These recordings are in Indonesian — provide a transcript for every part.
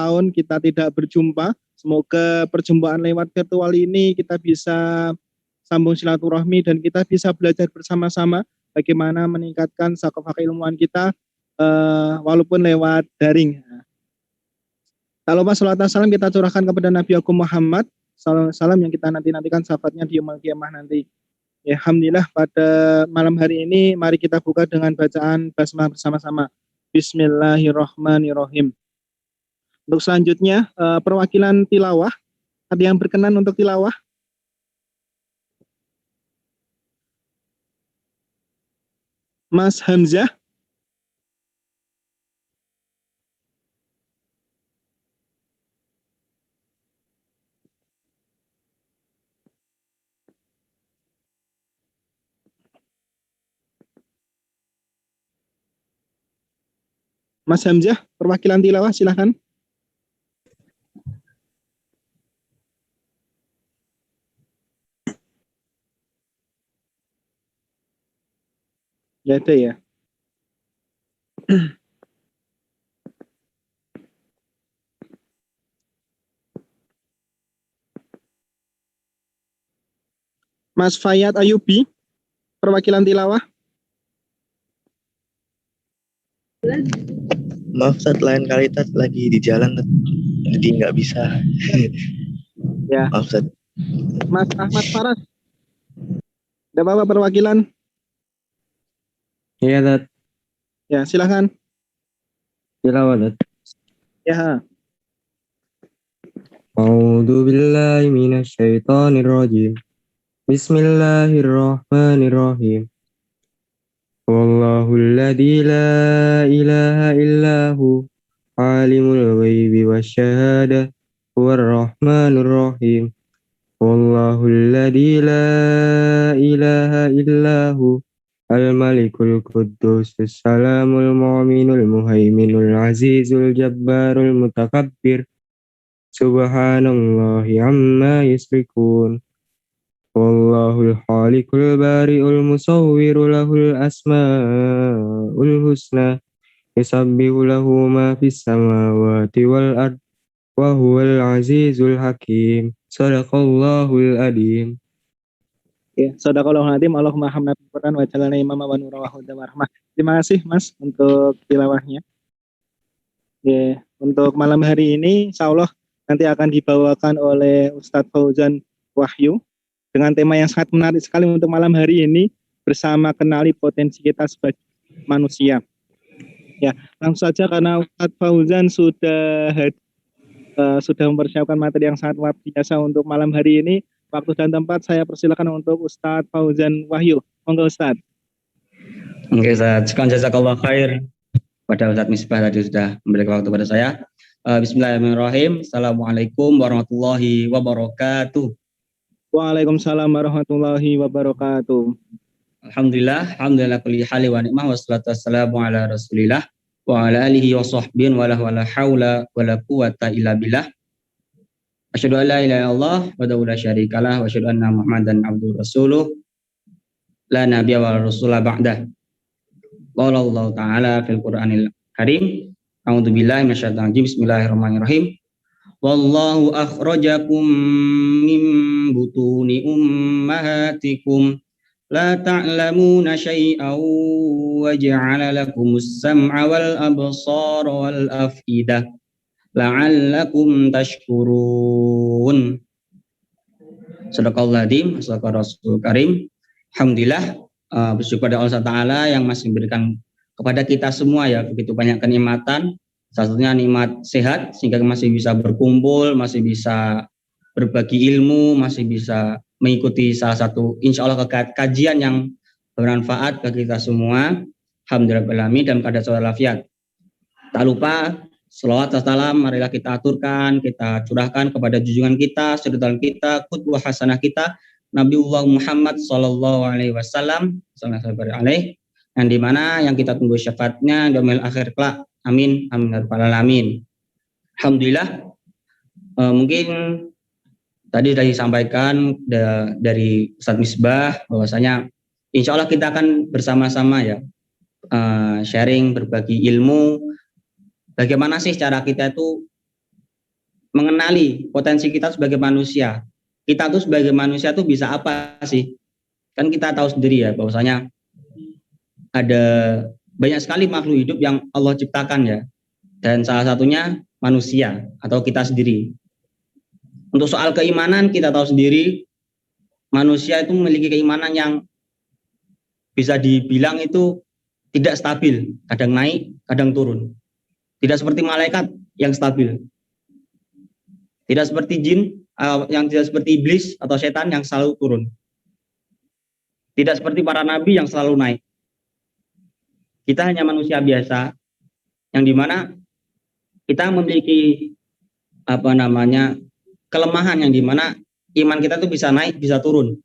tahun kita tidak berjumpa. Semoga perjumpaan lewat virtual ini kita bisa sambung silaturahmi dan kita bisa belajar bersama-sama bagaimana meningkatkan sakofah keilmuan kita walaupun lewat daring. Kalau Mas salawat salam kita curahkan kepada Nabi Agung Muhammad, salam yang kita nantikan syafaatnya di yaumul qiyamah nanti. Ya, alhamdulillah pada malam hari ini mari kita buka dengan bacaan basmalah bersama-sama. Bismillahirrahmanirrahim. Untuk selanjutnya perwakilan tilawah, ada yang berkenan untuk tilawah? Mas Hamzah. Mas Hamzah, perwakilan tilawah silahkan. Ya ada ya. Mas Fayat Ayubi, perwakilan tilawah. Maaf Ustaz, lain kali Ustaz lagi di jalan jadi nggak bisa. Ya. Maaf Ustaz. Mas Ahmad Faras, ada apa perwakilan? Iya Ustaz. Ya silahkan. Tilawah Ustaz. Ya. A'udzu billahi minasyaitonir rajim. Bismillahirrahmanirrahim. Wallahul ladzi la ilaha illahu alimul ghaibi wasyahadah huwar rahmanur rahim. Wallahul ladzi la ilaha illahu al-malikul quddus salamul mu'minul muhaiminul azizul jabbarul mutakabbir. Subhanallahi amma yusyrikun. Wallahul khaliqul bari'ul musawwiru lahul asma'ul husna yusabbihu lahu ma fis samawati wal ard wa huwal azizul hakim. Shadaqallahul adim. Ya, sadaqallahul azim. Allahumma hamna bil Qur'an wa jalana imama wa nura wa huda wa rahmah. Terima kasih Mas untuk tilawahnya. Ya, untuk malam hari ini insyaallah nanti akan dibawakan oleh Ustadz Fauzan Wahyu dengan tema yang sangat menarik sekali untuk malam hari ini, bersama kenali potensi kita sebagai manusia. Ya, langsung saja karena Ustadz Fauzan sudah mempersiapkan materi yang sangat luar biasa untuk malam hari ini. Waktu dan tempat saya persilakan untuk Ustadz Fauzan Wahyu. Monggo Ustadz. Oke Ustadz, jazakallah khair pada Ustadz Misbah tadi sudah memberikan waktu pada saya. Bismillahirrahmanirrahim. Assalamualaikum warahmatullahi wabarakatuh. Waalaikumsalam warahmatullahi wabarakatuh. Alhamdulillah kulli hali wa ni'mah wassalatu wassalamu ala rasulillah wa ala alihi wa sahbihi wa la haula wa la quwata illa billah. Asyhadu an la ilaha illallah wa la syarikalah wa asyhadu anna Muhammadan abduhu rasuluh la nabiyya wa rasula ba'dah. Qala Allah ta'ala fil Qur'anil Karim. A'udzu billahi minasyaitonir rajim. Bismillahirrahmanirrahim. Wallahu akhrajakum min butuni ummahatikum la ta'lamuna syai'an wa ja'ala lakumus sam'a wal absara wal af'idah la'allakum tashkurun. Sadaqallahul adzim, sadaqar rasul karim. Alhamdulillah, bersyukur kepada Allah Ta'ala yang masih memberikan kepada kita semua ya begitu banyak kenikmatan. Salah satunya nikmat sehat sehingga masih bisa berkumpul, masih bisa berbagi ilmu, masih bisa mengikuti salah satu insya Allah kajian yang bermanfaat bagi kita semua. Alhamdulillahirrahmanirrahim dalam keadaan sehat walafiat. Tak lupa selawat dan salam marilah kita aturkan, kita curahkan kepada junjungan kita, syaitudan kita, qudwah hasanah kita, Nabiullah Muhammad sallallahu alaihi wasallam, yang dimana yang kita tunggu syafaatnya di yaumil akhir kelak. Amin, amin, alamin. Alhamdulillah, mungkin tadi sudah disampaikan dari Ustadz Misbah bahwasanya insya Allah kita akan bersama-sama ya sharing, berbagi ilmu. Bagaimana sih cara kita itu mengenali potensi kita sebagai manusia. Kita tuh sebagai manusia tuh bisa apa sih? Kan kita tahu sendiri ya bahwasanya ada banyak sekali makhluk hidup yang Allah ciptakan ya. Dan salah satunya manusia atau kita sendiri. Untuk soal keimanan kita tahu sendiri manusia itu memiliki keimanan yang bisa dibilang itu tidak stabil, kadang naik, kadang turun. Tidak seperti malaikat yang stabil. Tidak seperti jin, yang tidak seperti iblis atau setan yang selalu turun. Tidak seperti para nabi yang selalu naik. Kita hanya manusia biasa yang dimana kita memiliki kelemahan yang dimana iman kita tuh bisa naik, bisa turun.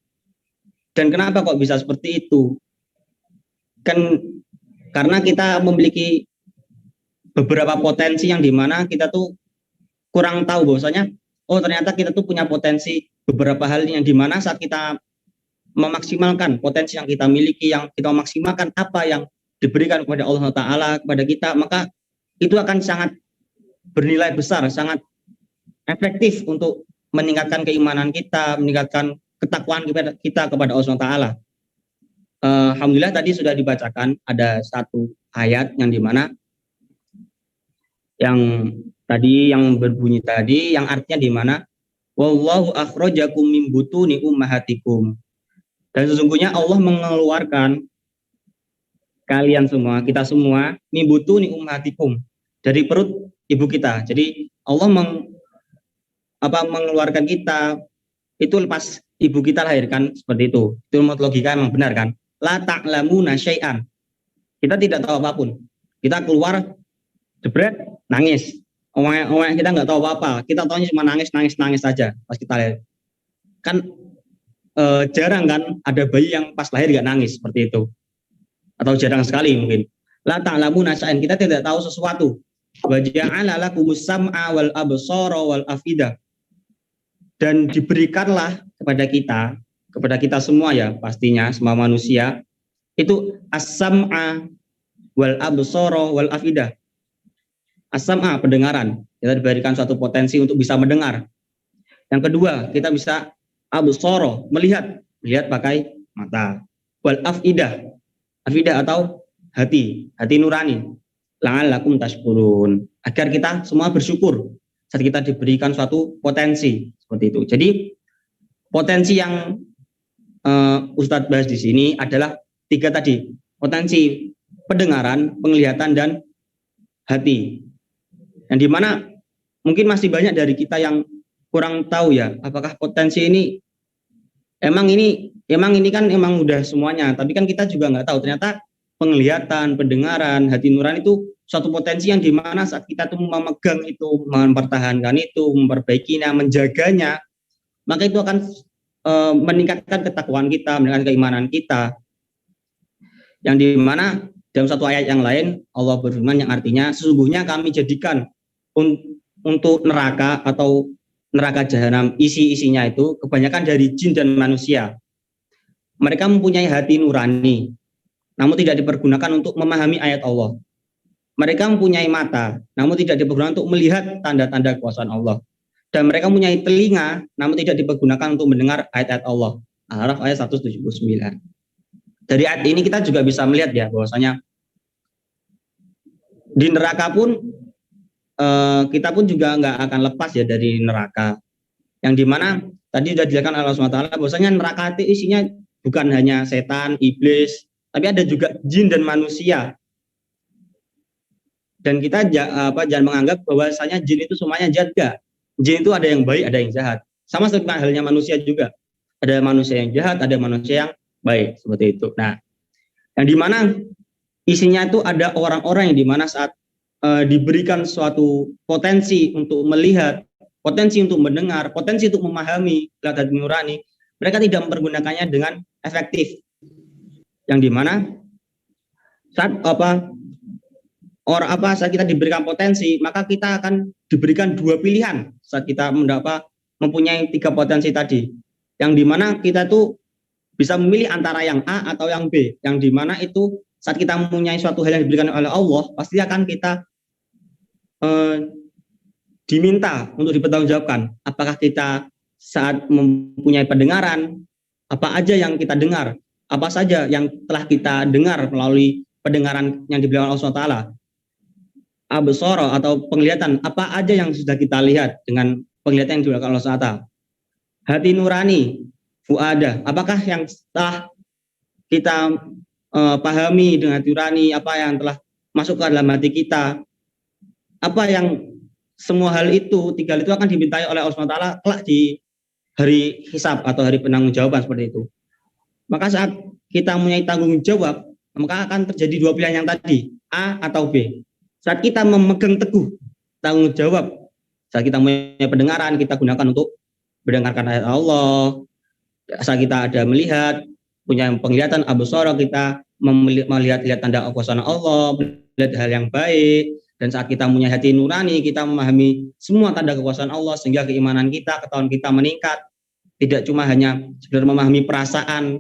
Dan kenapa kok bisa seperti itu? Kan karena kita memiliki beberapa potensi yang dimana kita tuh kurang tahu bahwasanya oh ternyata kita tuh punya potensi beberapa hal yang dimana saat kita memaksimalkan potensi yang kita miliki, yang kita maksimalkan apa yang diberikan kepada Allah Ta'ala kepada kita, maka itu akan sangat bernilai besar, sangat efektif untuk meningkatkan keimanan kita, meningkatkan ketakwaan kita kepada Allah SWT. Alhamdulillah tadi sudah dibacakan ada satu ayat yang dimana yang tadi yang berbunyi tadi yang artinya dimana wallahu akhrajakum min butuni ummahatikum, dan sesungguhnya Allah mengeluarkan kalian semua, kita semua min butuni ummahatikum, dari perut ibu kita. Jadi Allah mengeluarkan kita itu lepas ibu kita lahirkan, seperti itu. Itu menurut logika memang benar kan? La ta'lamuna syai'an. Kita tidak tahu apapun. Kita keluar jebret nangis. Orang kita nggak tahu apa-apa. Kita tahunya cuma nangis saja pas kita lahir. Kan jarang kan ada bayi yang pas lahir nggak nangis seperti itu. Atau jarang sekali mungkin. La ta'lamuna syai'an. Kita tidak tahu sesuatu. Wa ja'ala lakumus sam'a wal absara wal afidah. Dan diberikanlah kepada kita semua ya, pastinya semua manusia itu as-sam'a wal absara wal afidah. As-sam'a pendengaran, kita diberikan suatu potensi untuk bisa mendengar. Yang kedua, kita bisa absara, melihat pakai mata. Wal afidah atau hati nurani. La'allakum tashkurun, agar kita semua bersyukur saat kita diberikan suatu potensi seperti itu. Jadi potensi yang Ustadz bahas di sini adalah 3 tadi, potensi pendengaran, penglihatan, dan hati. Yang dimana mungkin masih banyak dari kita yang kurang tahu ya, apakah potensi ini emang ini kan emang udah semuanya, tapi kan kita juga nggak tahu ternyata penglihatan, pendengaran, hati nurani itu suatu potensi yang dimana saat kita tuh memegang itu, mempertahankan itu, memperbaikinya, menjaganya, maka itu akan meningkatkan ketakwaan kita, meningkatkan keimanan kita. Yang dimana dalam satu ayat yang lain Allah berfirman yang artinya sesungguhnya kami jadikan untuk neraka atau neraka jahanam isi-isinya itu kebanyakan dari jin dan manusia. Mereka mempunyai hati nurani, namun tidak dipergunakan untuk memahami ayat Allah. Mereka mempunyai mata, namun tidak dipergunakan untuk melihat tanda-tanda kekuasaan Allah. Dan mereka mempunyai telinga, namun tidak dipergunakan untuk mendengar ayat-ayat Allah. Al-Araf ayat 179. Dari ayat ini kita juga bisa melihat ya, bahwasanya di neraka pun kita pun juga nggak akan lepas ya dari neraka. Yang dimana tadi sudah dijelaskan Allah SWT, bahwasanya neraka itu isinya bukan hanya setan, iblis, tapi ada juga jin dan manusia. Dan kita jangan menganggap bahwasanya jin itu semuanya jahat, enggak. Jin itu ada yang baik, ada yang jahat. Sama seperti halnya manusia juga. Ada manusia yang jahat, ada manusia yang baik, seperti itu. Nah, yang dimana isinya itu ada orang-orang yang dimana saat diberikan suatu potensi untuk melihat, potensi untuk mendengar, potensi untuk memahami hati nurani, mereka tidak mempergunakannya dengan efektif. Yang dimana saat saat kita diberikan potensi, maka kita akan diberikan 2 pilihan saat kita mempunyai 3 potensi tadi, yang dimana kita tuh bisa memilih antara yang A atau yang B, yang dimana itu saat kita mempunyai suatu hal yang diberikan oleh Allah, pasti akan kita diminta untuk dipertanggungjawabkan. Apakah kita saat mempunyai pendengaran, apa aja yang kita dengar, apa saja yang telah kita dengar melalui pendengaran yang diberikan Allah SWT, absara atau penglihatan, apa aja yang sudah kita lihat dengan penglihatan yang diberikan Allah SWT. Hati nurani, fuada, apakah yang telah kita pahami dengan hati nurani, apa yang telah masuk ke dalam hati kita, apa yang semua hal itu, tiga hal itu akan dimintai oleh Allah SWT kelak di hari hisab atau hari penanggung-jawaban seperti itu. Maka saat kita mempunyai tanggung jawab, maka akan terjadi dua pilihan yang tadi, A atau B. Saat kita memegang teguh tanggung jawab, saat kita mempunyai pendengaran, kita gunakan untuk mendengarkan ayat Allah. Saat kita ada melihat, punya penglihatan absara, kita melihat tanda kekuasaan Allah, melihat hal yang baik. Dan saat kita punya hati nurani, kita memahami semua tanda kekuasaan Allah, sehingga keimanan kita, ketahuan kita meningkat. Tidak cuma hanya sekedar memahami perasaan.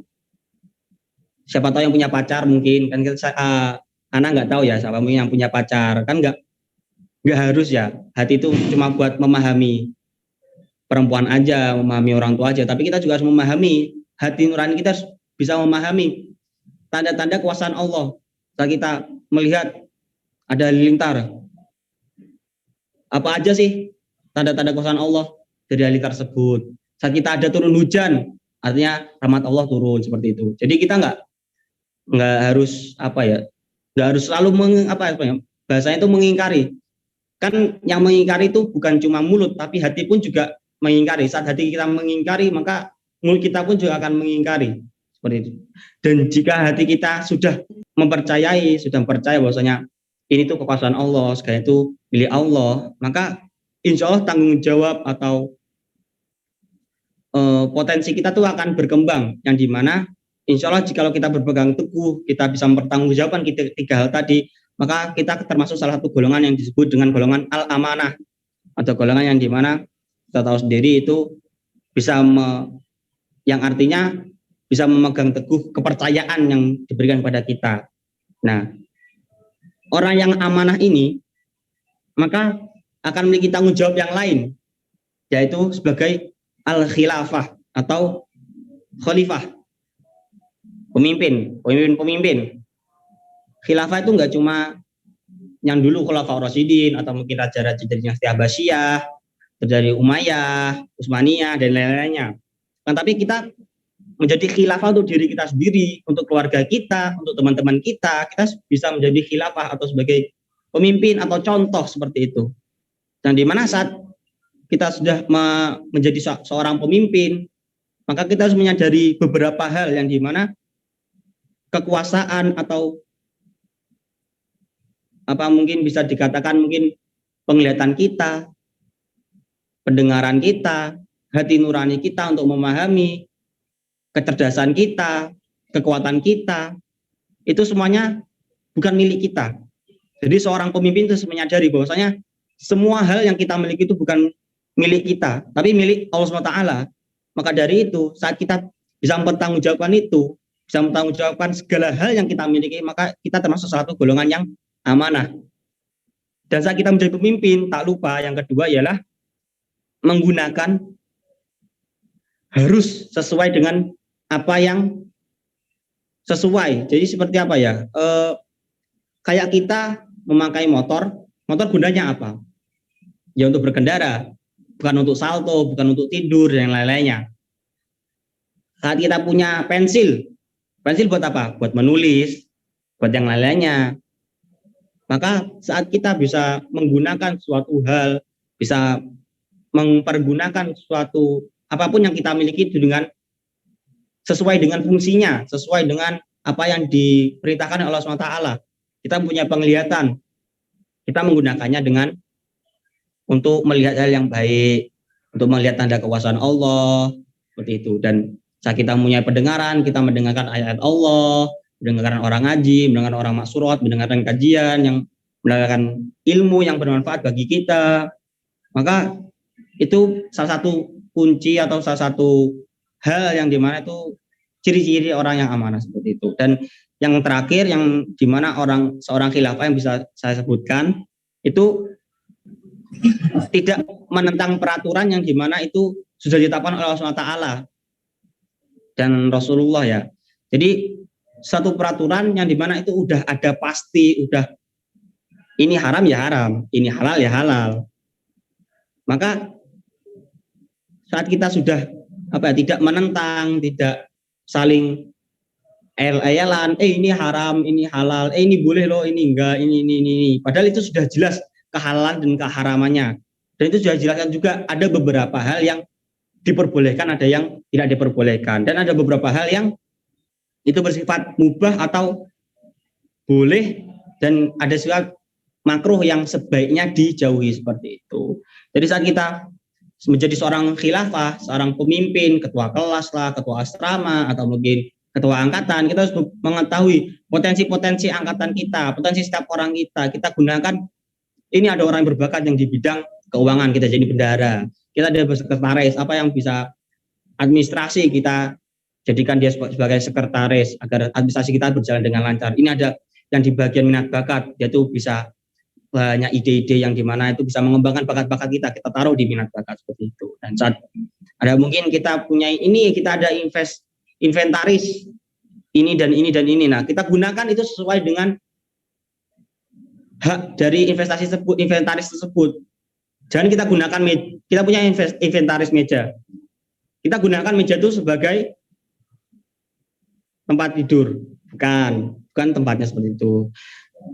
Siapa tahu yang punya pacar mungkin, kan anak nggak tahu ya siapa yang punya pacar, kan nggak harus ya. Hati itu cuma buat memahami perempuan aja, memahami orang tua aja, tapi kita juga harus memahami, hati nurani kita harus bisa memahami tanda-tanda kekuasaan Allah. Saat kita melihat ada halilintar, apa aja sih tanda-tanda kekuasaan Allah dari halilintar tersebut. Saat kita ada turun hujan, artinya rahmat Allah turun, seperti itu. Jadi kita nggak harus nggak harus selalu bahasanya itu mengingkari. Kan yang mengingkari itu bukan cuma mulut, tapi hati pun juga mengingkari. Saat hati kita mengingkari, maka mulut kita pun juga akan mengingkari, seperti itu. Dan jika hati kita sudah percaya bahwasanya ini tuh kekuasaan Allah, segala itu milik Allah, maka insya Allah tanggung jawab atau potensi kita tuh akan berkembang, yang dimana insya Allah jika kita berpegang teguh, kita bisa mempertanggungjawabkan tiga hal tadi, maka kita termasuk salah satu golongan yang disebut dengan golongan al-amanah, atau golongan yang dimana kita tahu sendiri itu bisa yang artinya bisa memegang teguh kepercayaan yang diberikan kepada kita. Nah, orang yang amanah ini maka akan memiliki tanggung jawab yang lain, yaitu sebagai al-khilafah atau khalifah, pemimpin. Khilafah itu enggak cuma yang dulu Khulafaur Rasyidin atau mungkin raja-raja dari dinasti Abbasiyah, dari Umayyah, Utsmaniyah dan lain-lainnya. Tapi kita menjadi khilafah untuk diri kita sendiri, untuk keluarga kita, untuk teman-teman kita bisa menjadi khilafah atau sebagai pemimpin atau contoh seperti itu. Dan di mana saat kita sudah menjadi seorang pemimpin, maka kita harus menyadari beberapa hal yang di mana kekuasaan atau mungkin bisa dikatakan mungkin penglihatan kita, pendengaran kita, hati nurani kita untuk memahami, kecerdasan kita, kekuatan kita, itu semuanya bukan milik kita. Jadi seorang pemimpin itu harus menyadari bahwasanya semua hal yang kita miliki itu bukan milik kita, tapi milik Allah SWT. Maka dari itu, saat kita bisa mempertanggungjawabkan itu, bisa mempertanggungjawabkan segala hal yang kita miliki, maka kita termasuk salah satu golongan yang amanah. Dan saat kita menjadi pemimpin, tak lupa yang kedua ialah menggunakan harus sesuai dengan apa yang sesuai. Jadi seperti apa ya? Kayak kita memakai motor gunanya apa? Ya untuk berkendara, bukan untuk salto, bukan untuk tidur dan lain-lainnya. Saat kita punya pensil buat apa? Buat menulis, buat yang lain-lainnya. Maka saat kita bisa menggunakan suatu hal, bisa mempergunakan suatu apapun yang kita miliki itu dengan sesuai dengan fungsinya, sesuai dengan apa yang diperintahkan oleh Allah SWT. Kita punya penglihatan, kita menggunakannya dengan untuk melihat hal yang baik, untuk melihat tanda kekuasaan Allah, seperti itu. Dan saat kita punya pendengaran, kita mendengarkan ayat Allah, mendengarkan orang ngaji, mendengarkan orang maksurat, mendengarkan kajian, yang mendengarkan ilmu yang bermanfaat bagi kita. Maka itu salah satu kunci atau salah satu hal yang dimana itu ciri-ciri orang yang amanah seperti itu. Dan yang terakhir yang dimana seorang khilafah yang bisa saya sebutkan itu tidak menentang peraturan yang dimana itu sudah ditetapkan oleh Allah SWT dan Rasulullah ya. Jadi satu peraturan yang dimana itu udah ada pasti, udah ini haram ya haram, ini halal ya halal. Maka saat kita sudah tidak menentang, tidak saling el-elan, ini haram, ini halal, ini boleh loh, ini enggak, ini. Padahal itu sudah jelas kehalalan dan keharamannya. Dan itu sudah jelaskan juga ada beberapa hal yang diperbolehkan, ada yang tidak diperbolehkan. Dan ada beberapa hal yang itu bersifat mubah atau boleh, dan ada juga makruh yang sebaiknya dijauhi seperti itu. Jadi saat kita menjadi seorang khilafah, seorang pemimpin, ketua kelas lah, ketua asrama, atau mungkin ketua angkatan, kita harus mengetahui potensi-potensi angkatan kita, potensi setiap orang kita gunakan. Ini ada orang yang berbakat yang di bidang keuangan, kita jadi bendahara. Kita ada sekretaris, apa yang bisa administrasi, kita jadikan dia sebagai sekretaris agar administrasi kita berjalan dengan lancar. Ini ada yang di bagian minat bakat, dia tuh bisa banyak ide-ide yang dimana itu bisa mengembangkan bakat-bakat kita taruh di minat bakat seperti itu. Dan saat ada mungkin kita punya ini, kita ada inventaris ini dan ini dan ini. Nah, kita gunakan itu sesuai dengan hak dari inventaris tersebut. Jangan kita gunakan kita punya inventaris meja. Kita gunakan meja itu sebagai tempat tidur, bukan tempatnya seperti itu.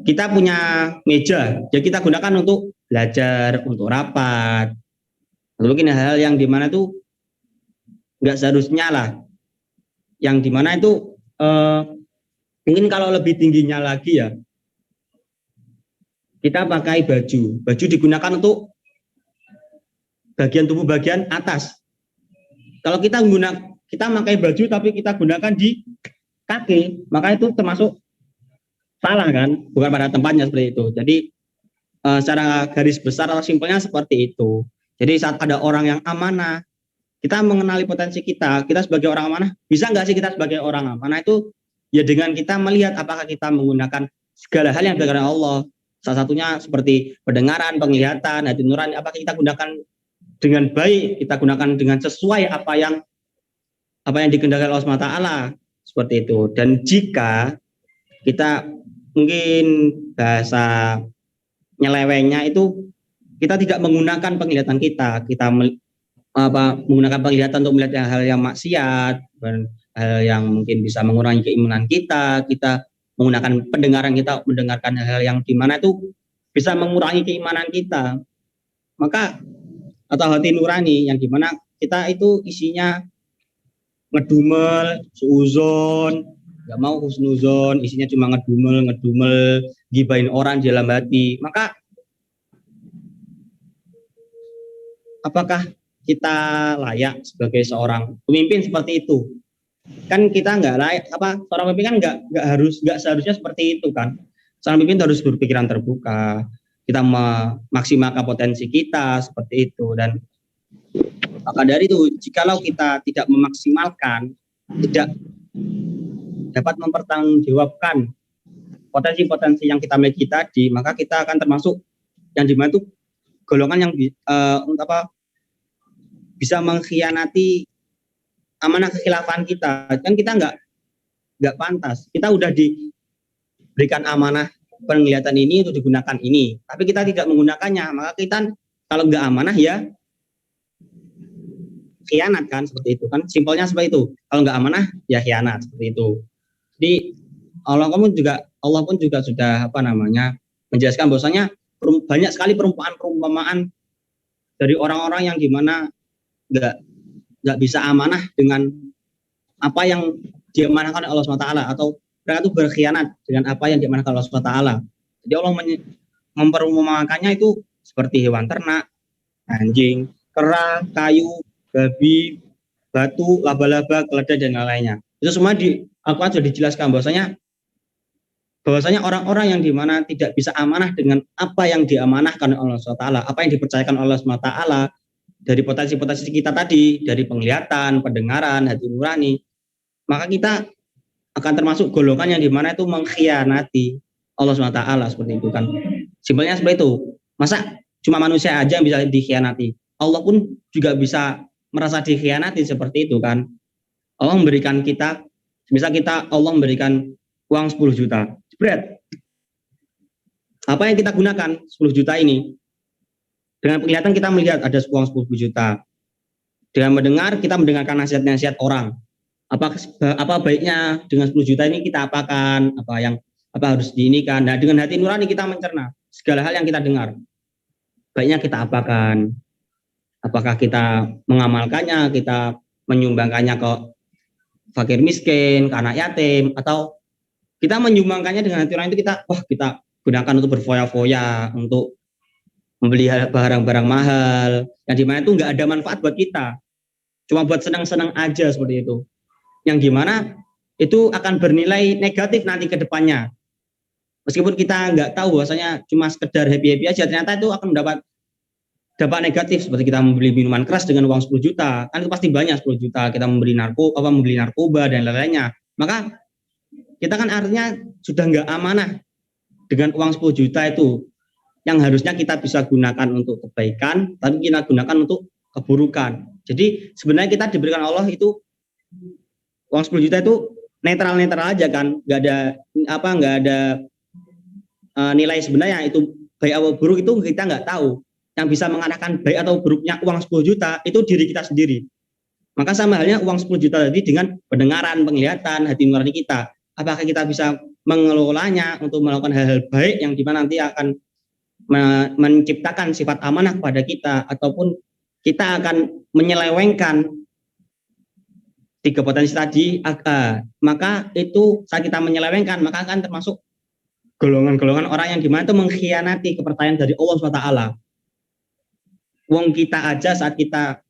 Kita punya meja, ya kita gunakan untuk belajar, untuk rapat, atau mungkin hal yang dimana itu nggak seharusnya lah, yang dimana itu mungkin kalau lebih tingginya lagi ya, kita pakai baju digunakan untuk bagian tubuh bagian atas. Kalau kita pakai baju tapi kita gunakan di kaki, maka itu termasuk salah kan, bukan pada tempatnya seperti itu. Jadi secara garis besar atau simpelnya seperti itu. Jadi saat ada orang yang amanah, kita mengenali potensi kita sebagai orang amanah, bisa nggak sih kita sebagai orang amanah itu ya dengan kita melihat apakah kita menggunakan segala hal yang diberikan Allah. Salah satunya seperti pendengaran, penglihatan, hati nurani, apakah kita gunakan dengan baik, kita gunakan dengan sesuai apa yang dikehendaki Allah SWT seperti itu. Dan jika kita mungkin bahasa nyelewengnya itu kita tidak menggunakan penglihatan kita menggunakan penglihatan untuk melihat hal yang maksiat, hal yang mungkin bisa mengurangi keimanan kita menggunakan pendengaran kita mendengarkan hal yang dimana itu bisa mengurangi keimanan kita, maka atau hati nurani yang dimana kita itu isinya ngedumel, suuzon, nggak mau husnuzon, isinya cuma ngedumel, gibain orang di dalam hati, maka apakah kita layak sebagai seorang pemimpin seperti itu? Kan kita nggak layak, seorang pemimpin kan nggak seharusnya seperti itu kan. Seorang pemimpin harus berpikiran terbuka, kita memaksimalkan potensi kita seperti itu. Dan maka dari itu, jikalau kita tidak memaksimalkan, tidak dapat mempertanggungjawabkan potensi-potensi yang kita miliki tadi, maka kita akan termasuk yang dimana itu golongan yang bisa mengkhianati amanah kekhilafan kita. Kan kita nggak pantas. Kita udah diberikan amanah penglihatan ini untuk digunakan ini, tapi kita tidak menggunakannya, maka kita kalau nggak amanah ya khianat kan, seperti itu kan, simpelnya seperti itu. Kalau nggak amanah ya khianat, seperti itu. Jadi Allah pun juga sudah menjelaskan bahwasanya banyak sekali perumpamaan dari orang-orang yang dimana nggak bisa amanah dengan apa yang diamanahkan oleh Allah SWT, atau mereka itu berkhianat dengan apa yang diamanahkan oleh Allah SWT. Jadi Allah memperumpamakannya itu seperti hewan ternak, anjing, kera, kayu, babi, batu, laba-laba, keledai dan lainnya. Itu semua di Al-Quran sudah dijelaskan bahwasanya orang-orang yang dimana tidak bisa amanah dengan apa yang diamanahkan oleh Allah SWT, apa yang dipercayakan oleh Allah SWT dari potensi-potensi kita tadi, dari penglihatan, pendengaran, hati nurani, maka kita akan termasuk golongan yang dimana itu mengkhianati Allah SWT seperti itu kan. Simpelnya seperti itu. Masa cuma manusia aja yang bisa dikhianati. Allah pun juga bisa merasa dikhianati seperti itu kan. Allah memberikan kita, misal Allah memberikan uang 10 juta. Jebret. Apa yang kita gunakan 10 juta ini? Dengan penglihatan kita melihat ada uang 10 juta. Dengan mendengar, kita mendengarkan nasihat-nasihat orang. Apa baiknya dengan 10 juta ini kita apakan, apa harus diinikan. Nah, dengan hati nurani kita mencerna segala hal yang kita dengar. Baiknya kita apakan. Apakah kita mengamalkannya, kita menyumbangkannya ke fakir miskin, ke anak yatim, atau kita menyumbangkannya dengan hati nurani itu kita gunakan untuk berfoya-foya, untuk membeli barang-barang mahal, yang dimana itu nggak ada manfaat buat kita. Cuma buat senang-senang aja seperti itu. Yang dimana itu akan bernilai negatif nanti ke depannya. Meskipun kita nggak tahu bahwasanya cuma sekedar happy-happy aja, ternyata itu akan mendapat dampak negatif, seperti kita membeli minuman keras dengan uang 10 juta, kan itu pasti banyak 10 juta, kita membeli narkoba dan lain-lainnya. Maka kita kan artinya sudah nggak amanah dengan uang 10 juta itu, yang harusnya kita bisa gunakan untuk kebaikan, tapi kita gunakan untuk keburukan. Jadi sebenarnya kita diberikan Allah itu uang 10 juta itu netral-netral aja kan, nggak ada nilai sebenarnya itu baik atau buruk itu kita nggak tahu. Yang bisa mengarahkan baik atau buruknya uang 10 juta itu diri kita sendiri. Maka sama halnya uang 10 juta tadi dengan pendengaran, penglihatan, hati nurani kita. Apakah kita bisa mengelolanya untuk melakukan hal-hal baik yang dimana nanti akan menciptakan sifat amanah kepada kita, ataupun kita akan menyelewengkan 3 potensi tadi, maka itu saat kita menyelewengkan, maka akan termasuk golongan-golongan orang yang dimana itu mengkhianati kepercayaan dari Allah SWT. Wong kita aja saat kita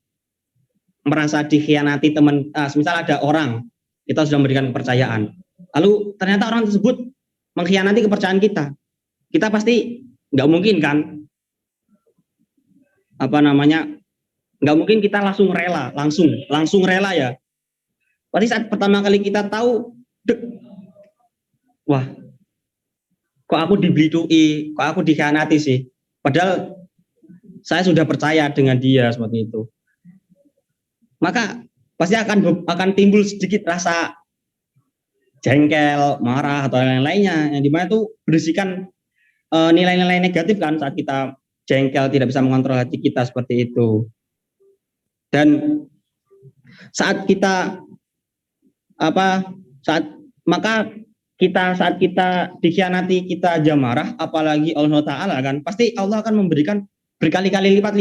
merasa dikhianati teman, misal ada orang, kita sudah memberikan kepercayaan, lalu ternyata orang tersebut mengkhianati kepercayaan kita pasti nggak mungkin kan, nggak mungkin kita langsung rela ya. Pasti saat pertama kali kita tahu, wah, kok aku dibelitui, kok aku dikhianati sih, padahal saya sudah percaya dengan dia seperti itu. Maka pasti akan timbul sedikit rasa jengkel, marah atau lain-lainnya, yang dimana itu berisikan nilai-nilai negatif kan saat kita jengkel, tidak bisa mengontrol hati kita seperti itu. Dan saat kita saat kita dikhianati, kita aja marah, apalagi Allah Taala kan, pasti Allah akan memberikan berkali-kali lipat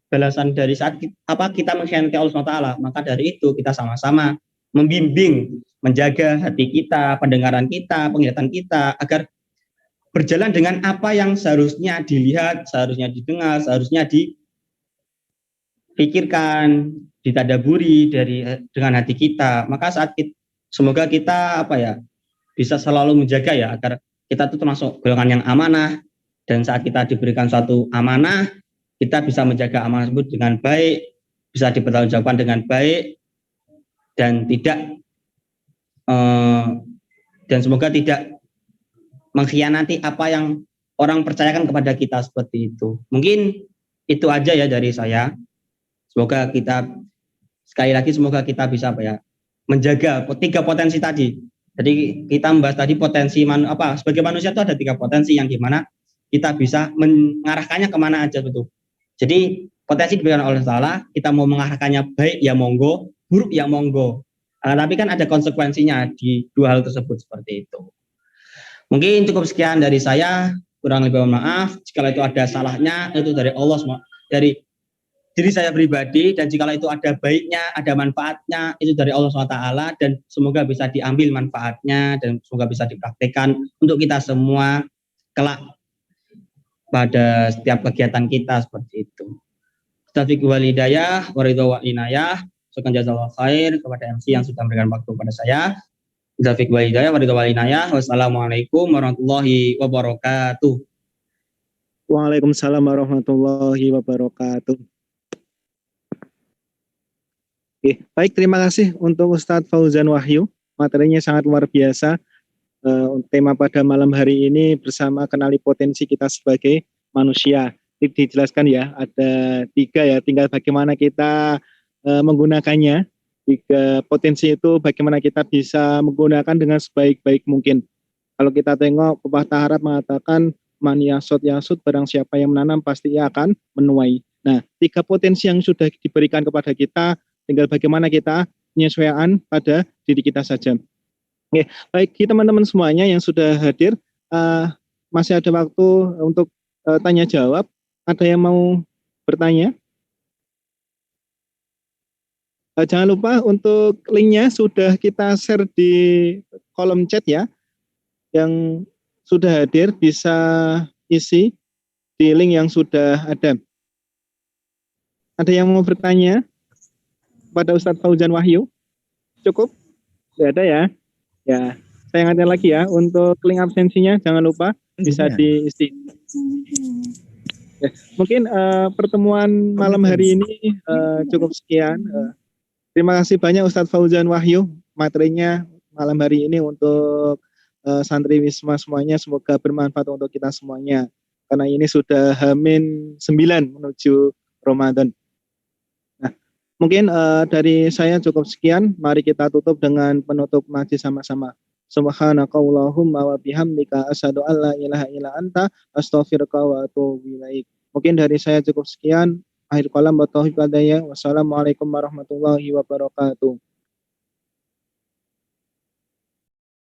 balasan dari saat kita mengkhianati Allah Taala. Maka dari itu kita sama-sama membimbing, menjaga hati kita, pendengaran kita, penglihatan kita, agar berjalan dengan apa yang seharusnya dilihat, seharusnya didengar, seharusnya dipikirkan, ditadaburi dengan hati kita. Maka semoga kita bisa selalu menjaga ya, agar kita itu termasuk golongan yang amanah, dan saat kita diberikan suatu amanah, kita bisa menjaga amanah tersebut dengan baik, bisa dipertanggungjawabkan dengan baik, dan semoga tidak mengkhianati apa yang orang percayakan kepada kita seperti itu. Mungkin itu aja ya dari saya. Semoga kita semoga kita bisa menjaga 3 potensi tadi. Jadi kita membahas tadi potensi sebagai manusia itu ada 3 potensi yang dimana kita bisa mengarahkannya kemana aja betul. Jadi potensi diberikan oleh Allah, kita mau mengarahkannya baik ya monggo, buruk ya monggo. Tapi kan ada konsekuensinya di 2 hal tersebut seperti itu. Mungkin cukup sekian dari saya, kurang lebih mohon maaf. Jika itu ada salahnya, itu dari Allah semua, dari diri saya pribadi, dan jika itu ada baiknya, ada manfaatnya, itu dari Allah SWT, dan semoga bisa diambil manfaatnya, dan semoga bisa dipraktikkan untuk kita semua kelak pada setiap kegiatan kita seperti itu. Taufiq wal hidayah, waridho wa inayah. Sekian jazakallahu khair kepada MC yang sudah memberikan waktu kepada saya. Taufiq wal hidayah, waridho wal inayah. Wassalamualaikum warahmatullahi wabarakatuh. Waalaikumsalam warahmatullahi wabarakatuh. Baik, terima kasih untuk Ustadz Fauzan Wahyu. Materinya sangat luar biasa. tema pada malam hari ini bersama kenali potensi kita sebagai manusia. Dijelaskan ya, ada 3 ya, tinggal bagaimana kita menggunakannya. 3 potensi itu bagaimana kita bisa menggunakan dengan sebaik-baik mungkin. Kalau kita tengok pepatah Arab mengatakan man yasud yasud, barang siapa yang menanam pasti ia akan menuai. Nah, 3 potensi yang sudah diberikan kepada kita, tinggal bagaimana kita penyesuaian pada diri kita saja. Oke, baik teman-teman semuanya yang sudah hadir, masih ada waktu untuk tanya jawab. Ada yang mau bertanya? Jangan lupa untuk linknya sudah kita share di kolom chat ya. Yang sudah hadir bisa isi di link yang sudah ada. Ada yang mau bertanya pada Ustadz Fauzan Wahyu? Cukup? Tidak ada ya? Ya, saya ingatkan lagi ya, untuk link absensinya jangan lupa bisa diisi. Ya, mungkin pertemuan malam hari ini cukup sekian. Terima kasih banyak Ustadz Fauzan Wahyu, materinya malam hari ini untuk santri Wisma semuanya, semoga bermanfaat untuk kita semuanya. Karena ini sudah H-9 menuju Ramadan. Nah, mungkin dari saya cukup sekian. Mari kita tutup dengan penutup majlis sama-sama. Subhanakallahumma wa bihamdika asyhadu an la ilaha illa anta astaghfiruka wa atubu ilaik. Mungkin dari saya cukup sekian. Akhir kalam wa taufiq hidayah. Wassalamualaikum warahmatullahi wabarakatuh.